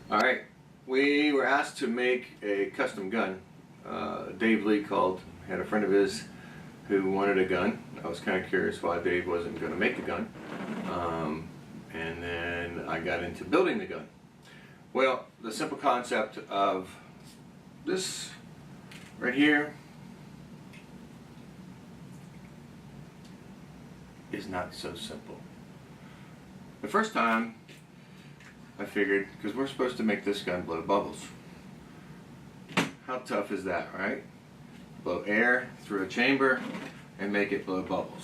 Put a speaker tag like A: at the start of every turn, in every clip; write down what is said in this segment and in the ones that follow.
A: Alright, we were asked to make a custom gun. Dave Lee had a friend of his who wanted a gun. I was kind of curious why Dave wasn't going to make the gun. And then I got into building the gun. Well, the simple concept of this right here is not so simple. The first time I figured, because we're supposed to make this gun blow bubbles. How tough is that, right? Blow air through a chamber and make it blow bubbles.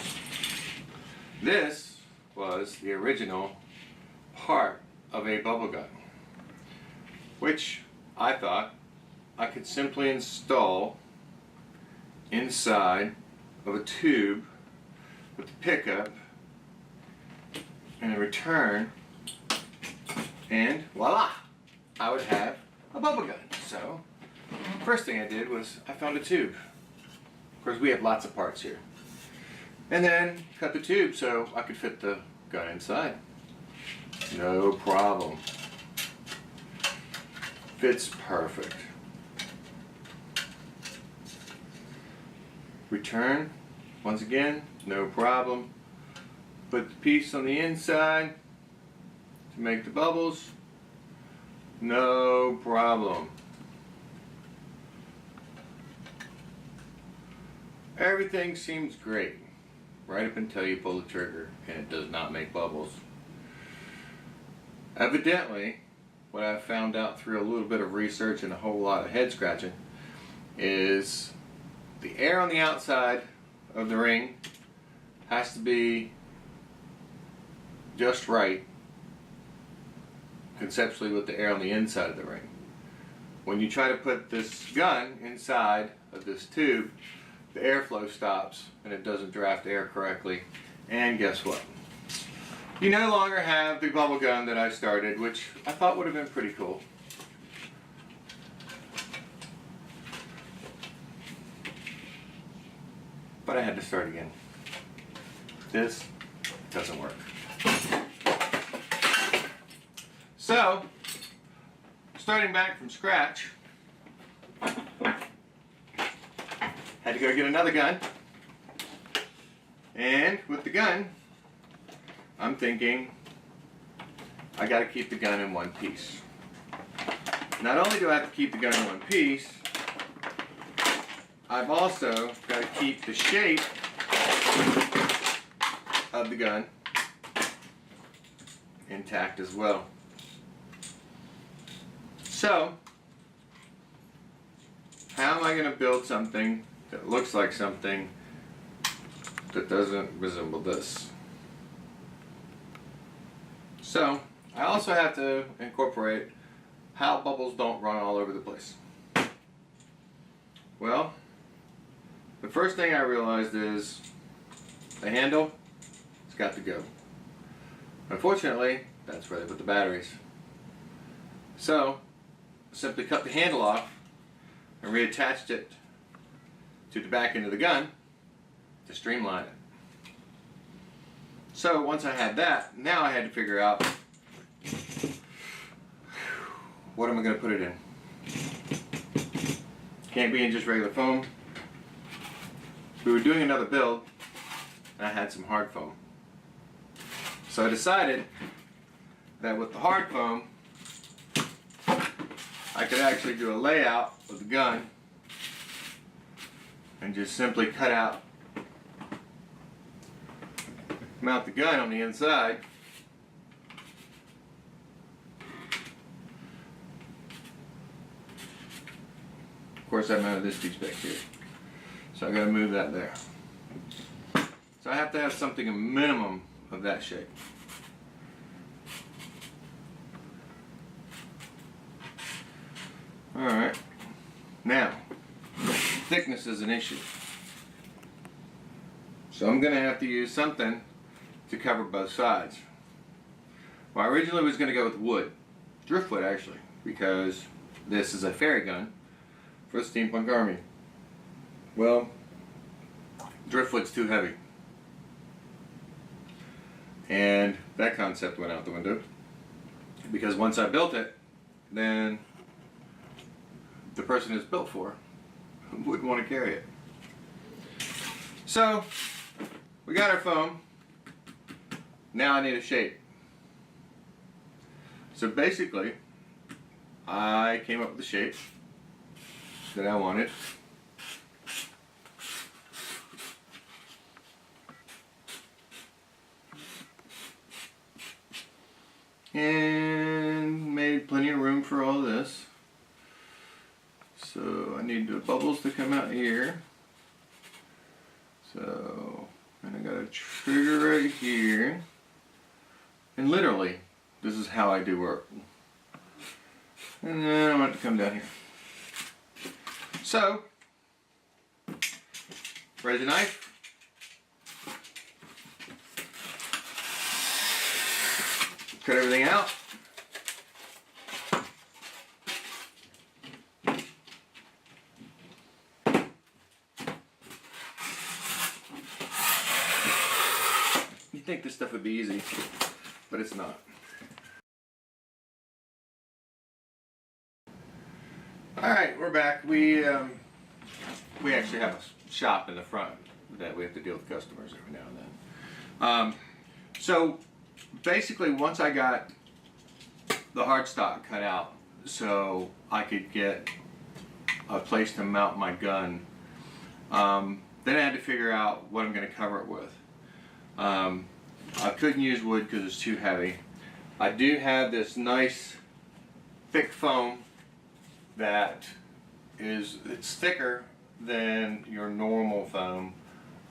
A: This was the original part of a bubble gun, which I thought I could simply install inside of a tube with the pickup and a return, and voila, I would have a bubble gun. So first thing I did was I found a tube. Of course, we have lots of parts here. And then cut the tube so I could fit the gun inside. No problem. Fits perfect. Return, once again, no problem. Put the piece on the inside to make the bubbles. No problem. Everything seems great, right up until you pull the trigger and it does not make bubbles. Evidently, what I found out through a little bit of research and a whole lot of head scratching is the air on the outside of the ring has to be just right conceptually with the air on the inside of the ring. When you try to put this gun inside of this tube, the airflow stops and it doesn't draft air correctly, and guess what? You no longer have the bubble gun that I started, which I thought would have been pretty cool. But I had to start again. This doesn't work. So, starting back from scratch, had to go get another gun. And with the gun, I'm thinking I got to keep the gun in one piece. Not only do I have to keep the gun in one piece, I've also got to keep the shape of the gun intact as well. So, how am I going to build something that looks like something that doesn't resemble this? So, I also have to incorporate how bubbles don't run all over the place. Well, the first thing I realized is the handle has got to go. Unfortunately, that's where they put the batteries. So, simply cut the handle off and reattached it to the back end of the gun to streamline it. So once I had that, now I had to figure out what am I going to put it in. Can't be in just regular foam. We were doing another build and I had some hard foam. So I decided that with the hard foam I could actually do a layout of the gun and just simply mount the gun on the inside. Of course, I mounted this piece back here, so I got to move that there. So I have to have something a minimum of that shape. Alright, now, thickness is an issue. So I'm going to have to use something to cover both sides. Well, I originally was going to go with wood, driftwood actually, because this is a fairy gun for the Steampunk Army. Well, driftwood's too heavy. And that concept went out the window, because once I built it, than the person it's built for wouldn't want to carry it. So we got our foam. Now I need a shape. So basically, I came up with the shape that I wanted. And made plenty of room for all this. So I need the bubbles to come out here. So, and I got a trigger right here. And literally, this is how I do work. And then I want it to come down here. So, raise a knife. Cut everything out. You'd think this stuff would be easy, but it's not. Alright, we're back. We actually have a shop in the front that we have to deal with customers every now and then. So basically, once I got the hard stock cut out so I could get a place to mount my gun, then I had to figure out what I'm going to cover it with. I couldn't use wood because it's too heavy. I do have this nice thick foam that it's thicker than your normal foam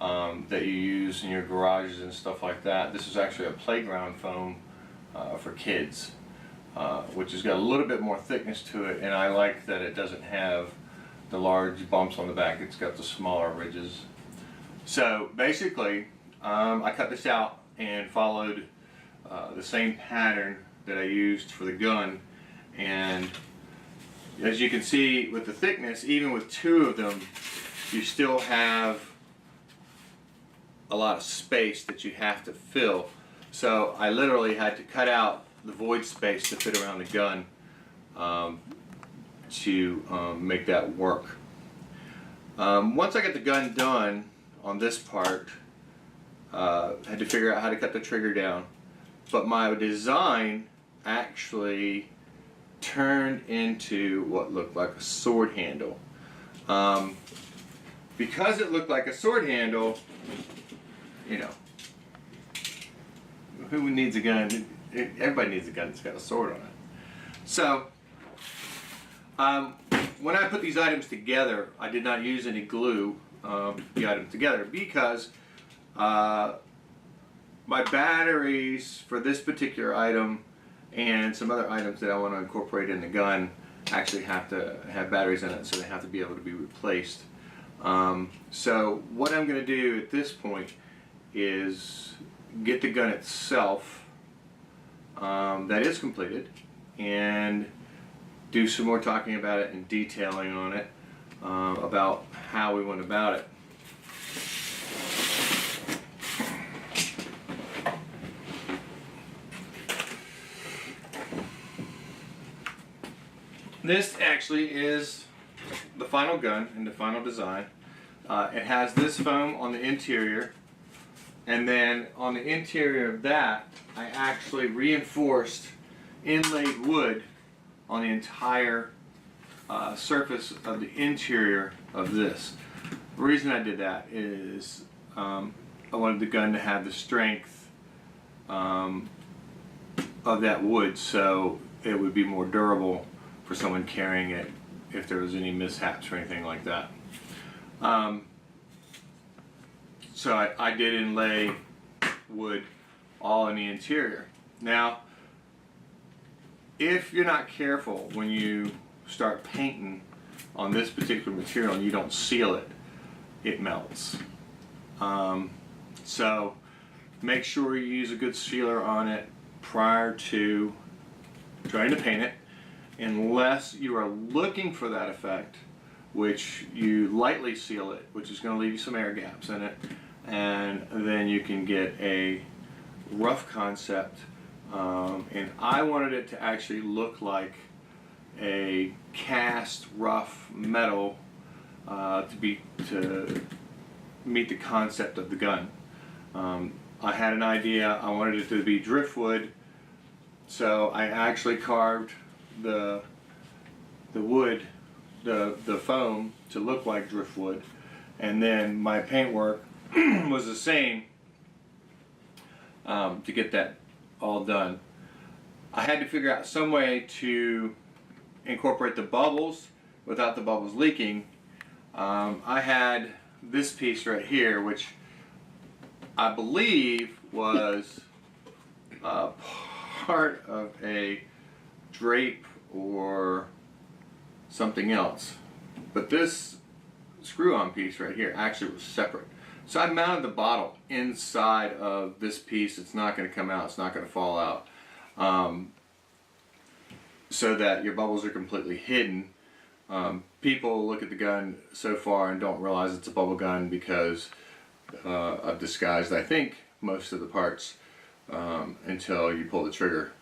A: that you use in your garages and stuff like that. This is actually a playground foam for kids, which has got a little bit more thickness to it, and I like that it doesn't have the large bumps on the back. It's got the smaller ridges. So basically, I cut this out and followed the same pattern that I used for the gun, and as you can see with the thickness, even with two of them, you still have a lot of space that you have to fill. So I literally had to cut out the void space to fit around the gun to make that work. Once I got the gun done on this part, had to figure out how to cut the trigger down, but my design actually turned into what looked like a sword handle. Because it looked like a sword handle, you know, who needs a gun? Everybody needs a gun that's got a sword on it. So when I put these items together, I did not use any glue, the items together, because my batteries for this particular item and some other items that I want to incorporate in the gun actually have to have batteries in it, so they have to be able to be replaced. So what I'm going to do at this point is get the gun itself that is completed and do some more talking about it and detailing on it, about how we went about it. This actually is the final gun and the final design. It has this foam on the interior, and then on the interior of that I actually reinforced inlaid wood on the entire surface of the interior of this. The reason I did that is I wanted the gun to have the strength of that wood, so it would be more durable for someone carrying it if there was any mishaps or anything like that. So I did inlay wood all in the interior. Now, if you're not careful when you start painting on this particular material and you don't seal it, it melts. So make sure you use a good sealer on it prior to trying to paint it, unless you are looking for that effect, which you lightly seal it, which is going to leave you some air gaps in it, and then you can get a rough concept. And I wanted it to actually look like a cast rough metal to meet the concept of the gun. I had an idea. I wanted it to be driftwood, so I actually carved the wood, the foam, to look like driftwood, and then my paintwork was the same to get that all done. I had to figure out some way to incorporate the bubbles without the bubbles leaking. I had this piece right here, which I believe was part of a drape or something else, but this screw-on piece right here actually was separate. So I mounted the bottle inside of this piece. It's not going to come out, it's not going to fall out, so that your bubbles are completely hidden. People look at the gun so far and don't realize it's a bubble gun because I've disguised, I think, most of the parts until you pull the trigger.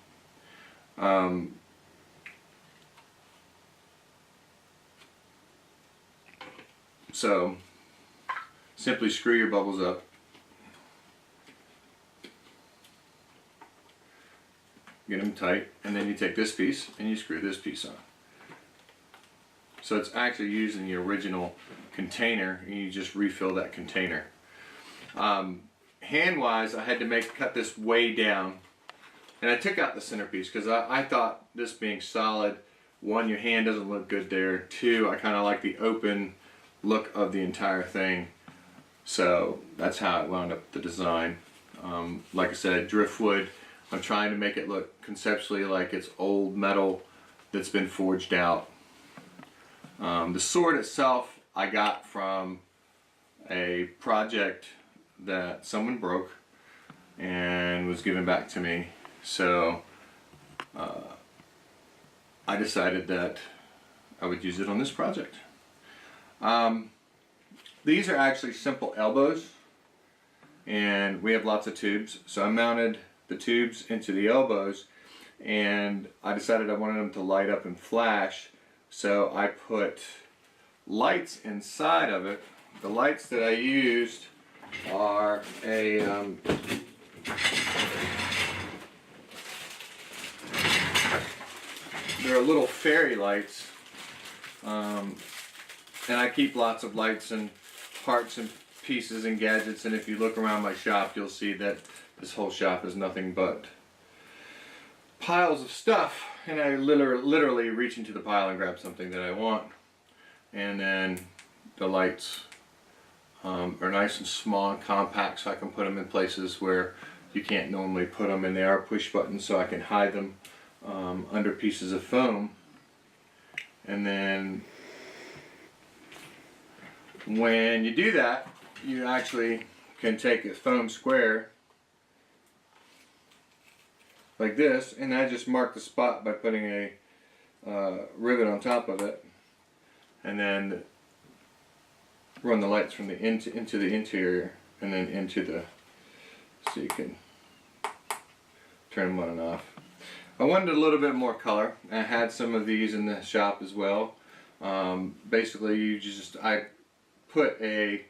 A: So simply screw your bubbles up. Get them tight, and then you take this piece and you screw this piece on. So it's actually using the original container, and you just refill that container. Hand-wise, I had to cut this way down, and I took out the centerpiece because I thought this being solid, one, your hand doesn't look good there. Two, I kind of like the open look of the entire thing. So that's how it wound up the design. Like I said, driftwood. I'm trying to make it look conceptually like it's old metal that's been forged out. The sword itself I got from a project that someone broke and was given back to me. So I decided that I would use it on this project. These are actually simple elbows, and we have lots of tubes, so I mounted the tubes into the elbows, and I decided I wanted them to light up and flash, so I put lights inside of it. The lights that I used are they're little fairy lights, and I keep lots of lights and parts and pieces and gadgets, and if you look around my shop you'll see that this whole shop is nothing but piles of stuff, and I literally reach into the pile and grab something that I want. And then the lights are nice and small and compact, so I can put them in places where you can't normally put them, and they are push buttons, so I can hide them under pieces of foam. And then when you do that, you actually can take a foam square like this, and I just mark the spot by putting a rivet on top of it, and then run the lights from the into the interior, and then into the, so you can turn them on and off. I wanted a little bit more color. I had some of these in the shop as well. Basically, I put a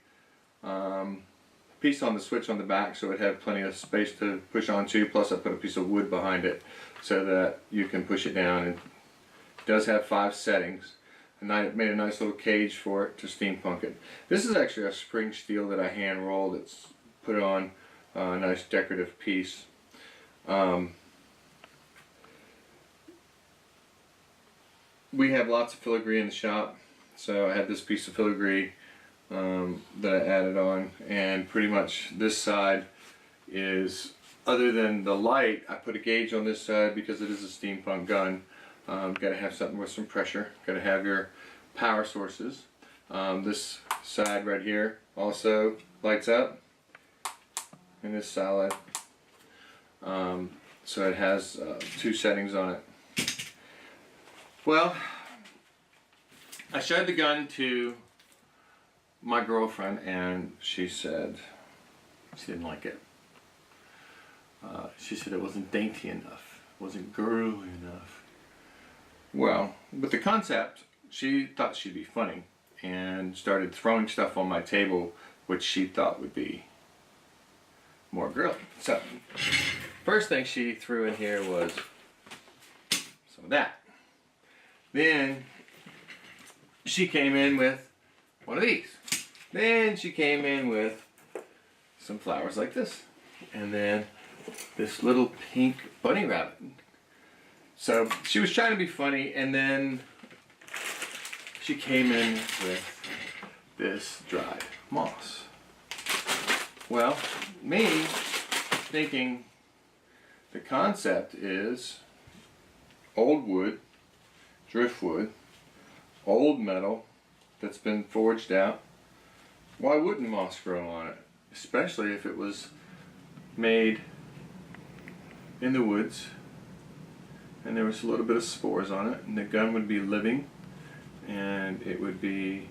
A: piece on the switch on the back so it had plenty of space to push onto, plus I put a piece of wood behind it so that you can push it down. And it does have 5 settings, and I made a nice little cage for it to steampunk it. This is actually a spring steel that I hand rolled. It's put on a nice decorative piece. We have lots of filigree in the shop, so I had this piece of filigree that I added on, and pretty much this side is, other than the light, I put a gauge on this side because it is a steampunk gun. Got to have something with some pressure, got to have your power sources. This side right here also lights up, and is solid. So it has 2 settings on it. Well, I showed the gun to my girlfriend, and she said she didn't like it. She said it wasn't dainty enough, it wasn't girly enough. Well, with the concept, she thought she'd be funny and started throwing stuff on my table which she thought would be more girly. So, first thing she threw in here was some of that. Then she came in with one of these. Then she came in with some flowers like this. And then this little pink bunny rabbit. So she was trying to be funny, and then she came in with this dried moss. Well, me thinking the concept is old wood, driftwood, old metal that's been forged out. Why wouldn't moss grow on it? Especially if it was made in the woods and there was a little bit of spores on it, and the gun would be living and it would be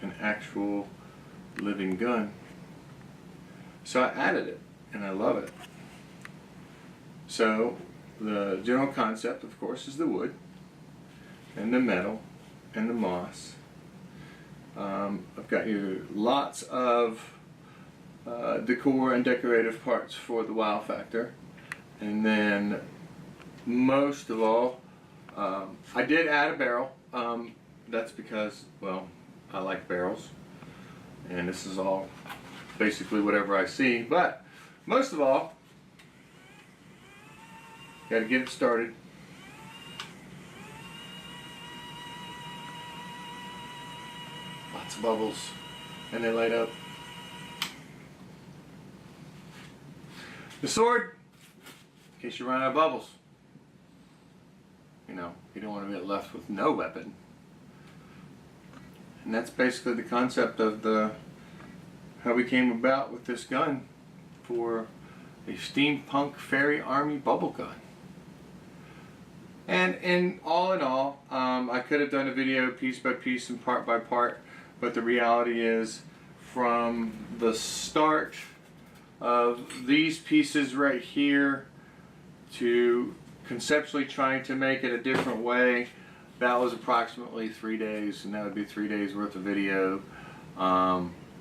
A: an actual living gun. So I added it and I love it. So the general concept, of course, is the wood and the metal and the moss. I've got you lots of decor and decorative parts for the wow factor, and then most of all, I did add a barrel. That's because, well, I like barrels, and this is all basically whatever I see. But most of all, got to get it started. Lots of bubbles, and they light up. The sword, in case you run out of bubbles. You know, you don't want to be left with no weapon. And that's basically the concept of how we came about with this gun for a steampunk fairy army bubble gun. And in all, I could have done a video piece by piece and part by part, but the reality is, from the start of these pieces right here to conceptually trying to make it a different way, that was approximately 3 days, and that would be 3 days worth of video.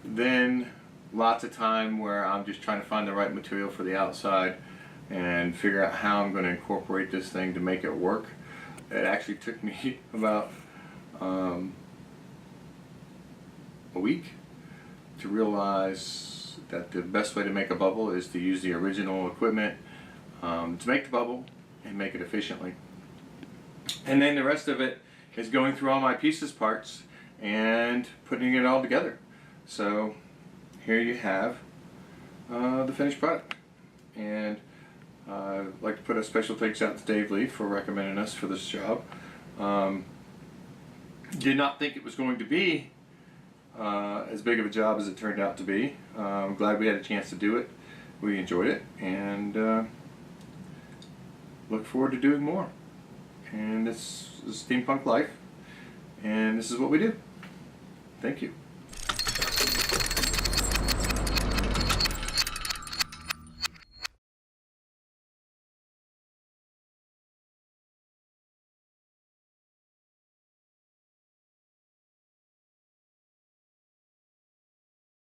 A: Then lots of time where I'm just trying to find the right material for the outside and figure out how I'm going to incorporate this thing to make it work. It actually took me about a week to realize that the best way to make a bubble is to use the original equipment to make the bubble and make it efficiently. And then the rest of it is going through all my pieces parts and putting it all together. So here you have the finished product. And I'd like to put a special thanks out to Dave Lee for recommending us for this job. Did not think it was going to be as big of a job as it turned out to be. I'm glad we had a chance to do it. We enjoyed it, and look forward to doing more. And this is Steampunk Life, and this is what we do. Thank you.